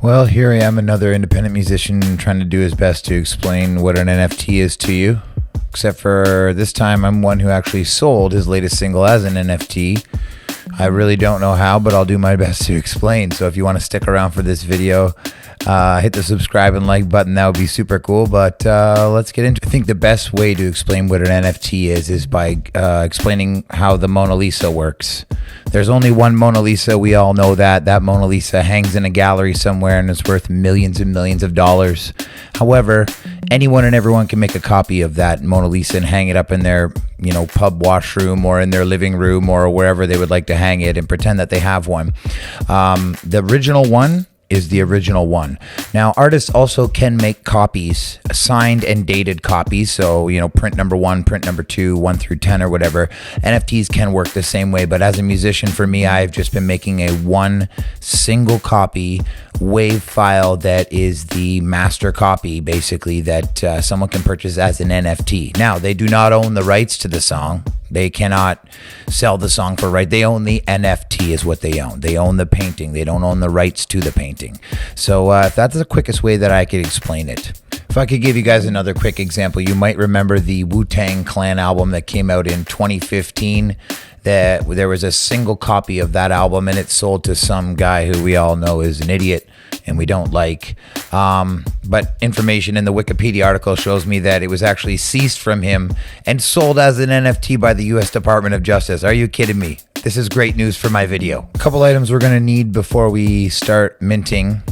Well, here I am, another independent musician trying to do his best to explain what an NFT is to you. Except for this time, I'm one who actually sold his latest single as an NFT. I really don't know how, but I'll do my best to explain. So if you want to stick around for this video, hit the subscribe and like button. That would be super cool. But let's get into it. I think the best way to explain what an NFT is by explaining how the Mona Lisa works. There's only one Mona Lisa. We all know that. That Mona Lisa hangs in a gallery somewhere and is worth millions and millions of dollars. However, anyone and everyone can make a copy of that Mona Lisa and hang it up in their, pub washroom or in their living room or wherever they would like to hang it and pretend that they have one. The original one is the original one. Now, artists also can make copies, signed and dated copies. So, print number 1, print number 2, 1 through 10 or whatever. NFTs can work the same way, but as a musician, for me, I've just been making a one single copy wave file that is the master copy, basically, that someone can purchase as an NFT. Now, they do not own the rights to the song. They cannot sell the song for right. They own the NFT is what they own. They own the painting. They don't own the rights to the painting. So that's the quickest way that I could explain it. If I could give you guys another quick example, you might remember the WuTang Clan album that came out in 2015. That there was a single copy of that album and it sold to some guy who we all know is an idiot and we don't like. But information in the Wikipedia article shows me that it was actually seized from him and sold as an NFT by the U.S. Department of Justice. Are you kidding me? This is great news for my video. A couple items we're going to need before we start minting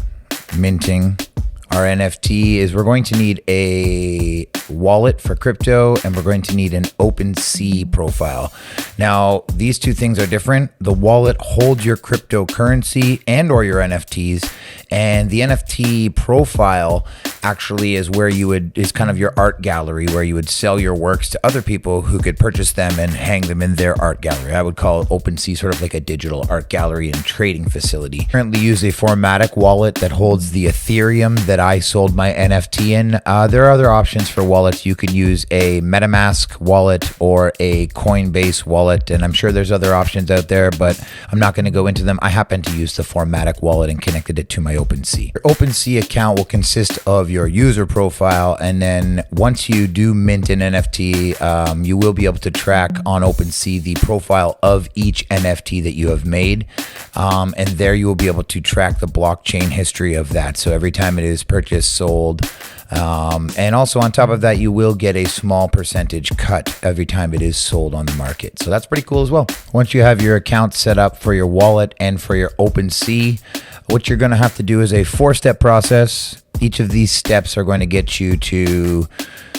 our NFT is we're going to need a wallet for crypto and we're going to need an OpenSea profile. Now, these two things are different. The wallet holds your cryptocurrency and or your NFTs, and the NFT profile actually is where is kind of your art gallery where you would sell your works to other people who could purchase them and hang them in their art gallery. I would call OpenSea sort of like a digital art gallery and trading facility. I currently use a Formatic wallet that holds the Ethereum that I sold my NFT in. There are other options for wallets. You can use a MetaMask wallet or a Coinbase wallet, and I'm sure there's other options out there, but I'm not going to go into them. I happen to use the Formatic wallet and connected it to my OpenSea. Your OpenSea account will consist of your user profile, and then once you do mint an NFT, you will be able to track on OpenSea the profile of each NFT that you have made, and there you will be able to track the blockchain history of that. So every time it is purchased, sold, and also on top of that, you will get a small percentage cut every time it is sold on the market. So that's pretty cool as well. Once you have your account set up for your wallet and for your OpenSea, what you're going to have to do is a 4-step process. Each of these steps are going to get you to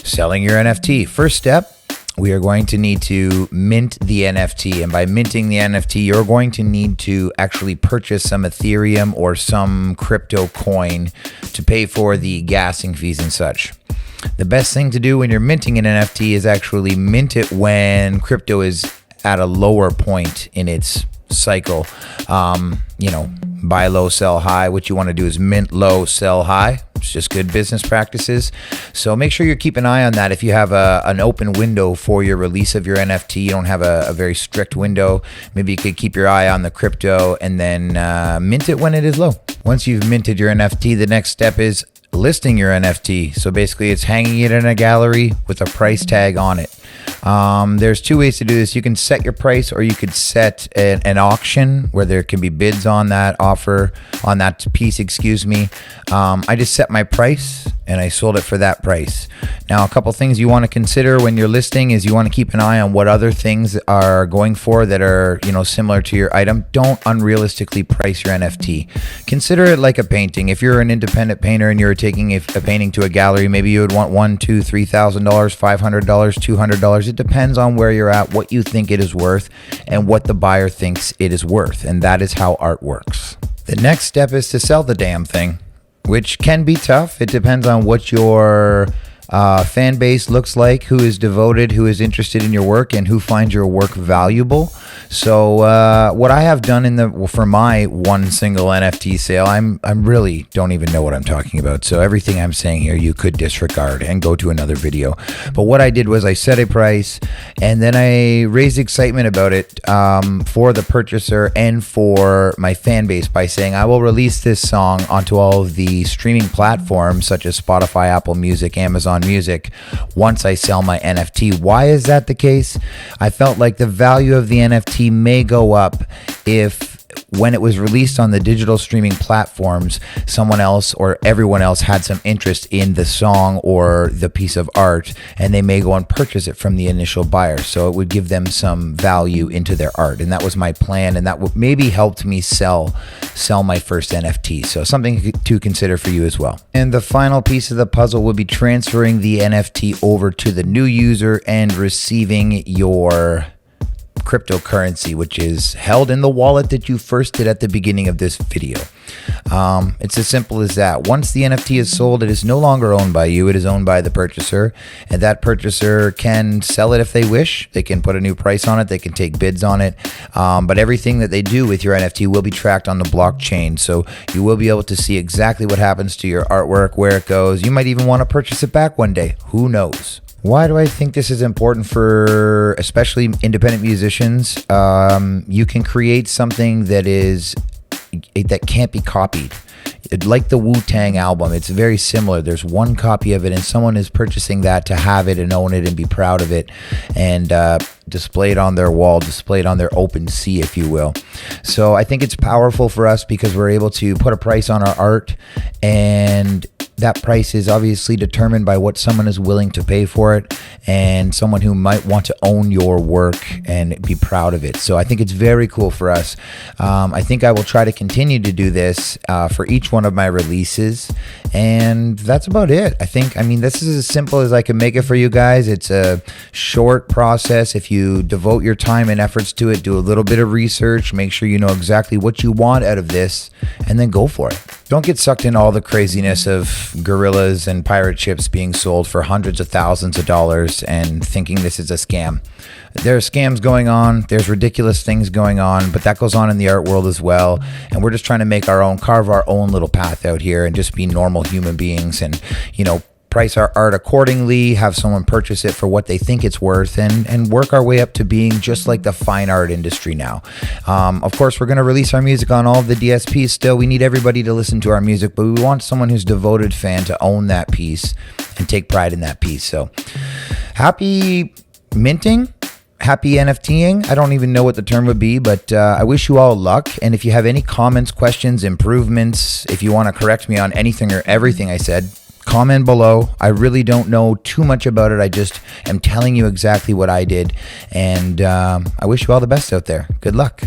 selling your NFT. First step, we are going to need to mint the NFT. And by minting the NFT, you're going to need to actually purchase some Ethereum or some crypto coin to pay for the gassing fees and such. The best thing to do when you're minting an NFT is actually mint it when crypto is at a lower point in its cycle. Buy low, sell high. What you want to do is mint low, sell high. It's just good business practices. So make sure you keep an eye on that. If you have an open window for your release of your NFT, you don't have a very strict window, maybe you could keep your eye on the crypto and then mint it when it is low. Once you've minted your NFT, the next step is listing your NFT. So basically it's hanging it in a gallery with a price tag on it. There's two ways to do this. You can set your price, or you could set an auction where there can be bids on that piece, I just set my price and I sold it for that price. Now, a couple things you want to consider when you're listing is you want to keep an eye on what other things are going for that are, similar to your item. Don't unrealistically price your NFT. Consider it like a painting. If you're an independent painter and you're taking a painting to a gallery, maybe you would want $1,000, $2,000, $3,000, $500, $200. It depends on where you're at, what you think it is worth, and what the buyer thinks it is worth. And that is how art works. The next step is to sell the damn thing, which can be tough. It depends on what your fan base looks like, who is devoted, who is interested in your work, and who finds your work valuable. So what I have done for my one single NFT sale, I'm really don't even know what I'm talking about. So everything I'm saying here, you could disregard and go to another video. But what I did was I set a price, and then I raised excitement about it for the purchaser and for my fan base by saying I will release this song onto all of the streaming platforms such as Spotify, Apple Music, Amazon Music once I sell my NFT. Why is that the case? I felt like the value of the NFT may go up if when it was released on the digital streaming platforms, someone else or everyone else had some interest in the song or the piece of art, and they may go and purchase it from the initial buyer. So it would give them some value into their art. And that was my plan, and that maybe helped me sell my first NFT. So something to consider for you as well. And the final piece of the puzzle will be transferring the NFT over to the new user and receiving your cryptocurrency, which is held in the wallet that you first did at the beginning of this video. It's as simple as that. Once the NFT is sold, it is no longer owned by you. It is owned by the purchaser, and that purchaser can sell it if they wish. They can put a new price on it. They can take bids on it. But everything that they do with your NFT will be tracked on the blockchain. So you will be able to see exactly what happens to your artwork, where it goes. You might even want to purchase it back one day. Who knows? Why do I think this is important for especially independent musicians? You can create something that can't be copied. Like the WuTang album, it's very similar. There's one copy of it, and someone is purchasing that to have it and own it and be proud of it and display it on their wall, display it on their open sea, if you will. So I think it's powerful for us because we're able to put a price on our art, and that price is obviously determined by what someone is willing to pay for it and someone who might want to own your work and be proud of it. So I think it's very cool for us. I think I will try to continue to do this for each one of my releases, and that's about it. I mean, this is as simple as I can make it for you guys. It's a short process. If you devote your time and efforts to it, do a little bit of research, make sure you know exactly what you want out of this, and then go for it. Don't get sucked in all the craziness of gorillas and pirate ships being sold for hundreds of thousands of dollars and thinking this is a scam. There are scams going on. There's ridiculous things going on, but that goes on in the art world as well. And we're just trying to carve our own little path out here and just be normal human beings and, price our art accordingly, have someone purchase it for what they think it's worth, and work our way up to being just like the fine art industry now. Of course, we're going to release our music on all of the DSPs still. We need everybody to listen to our music, but we want someone who's a devoted fan to own that piece and take pride in that piece. So happy minting. Happy NFTing. I don't even know what the term would be, but I wish you all luck. And if you have any comments, questions, improvements, if you want to correct me on anything or everything I said, comment below. I really don't know too much about it. I just am telling you exactly what I did. And I wish you all the best out there. Good luck.